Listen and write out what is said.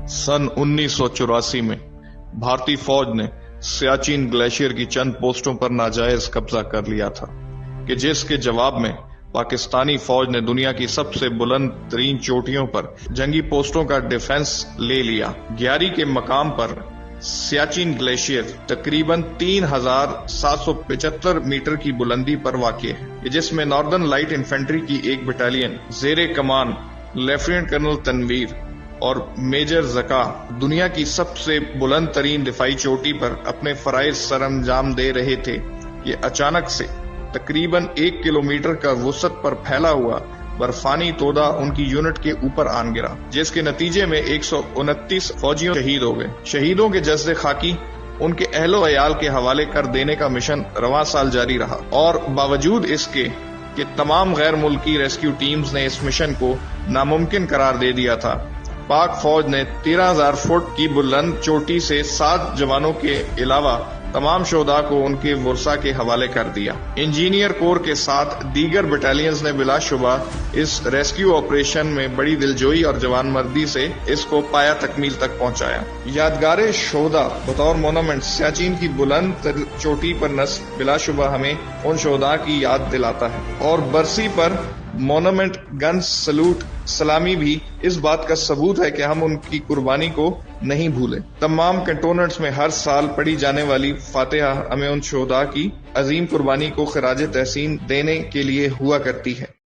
सन 1984 में भारतीय फौज ने सियाचिन ग्लेशियर की चंद पोस्टों पर नाजायज कब्जा कर लिया था कि जिसके जवाब में पाकिस्तानी फौज ने दुनिया की सबसे बुलंद तरीन चोटियों पर जंगी पोस्टों का डिफेंस ले लिया। ग्यारी के मकाम पर सियाचिन ग्लेशियर तकरीबन 3775 मीटर की बुलंदी पर वाक़ है, जिसमें नॉर्दर्न लाइट इन्फेंट्री की एक बटालियन जेरे कमान लेफ्टिनेंट कर्नल तनवीर और मेजर जका दुनिया की सबसे बुलंद तरीन दिफाई चोटी पर अपने फराइज सरअंजाम दे रहे थे। ये अचानक से तकरीबन 1 किलोमीटर का वसत पर फैला हुआ बर्फानी तोदा उनकी यूनिट के ऊपर आन गिरा, जिसके नतीजे में 129 फौजियों शहीद हो गए। शहीदों के जस्दे खाकी उनके अहलो अयाल के हवाले कर देने का मिशन रवां साल जारी रहा और बावजूद इसके कि तमाम गैर मुल्की रेस्क्यू टीम्स ने इस मिशन को नामुमकिन करार दे दिया था, पाक फौज ने 13,000 फुट की बुलंद चोटी से 7 जवानों के अलावा तमाम शोधा को उनके वर्सा के हवाले कर दिया। इंजीनियर कोर के साथ दीगर बटालियंस ने बिलाशुबा इस रेस्क्यू ऑपरेशन में बड़ी दिलजोई और जवानमर्दी से इसको पाया तकमील तक पहुंचाया। यादगार शोधा बतौर मोनूमेंट सियाचिन की बुलंद चोटी पर नस्ब बिलाशुबा हमें उन शोधा की याद दिलाता है और बरसी पर मोनूमेंट गन सलूट सलामी भी इस बात का सबूत है कि हम उनकी कुर्बानी को नहीं भूले। तमाम कैंटोनेंट्स में हर साल पढ़ी जाने वाली फातिहा हमें उन शोधा की अजीम कुर्बानी को खिराज तहसीन देने के लिए हुआ करती है।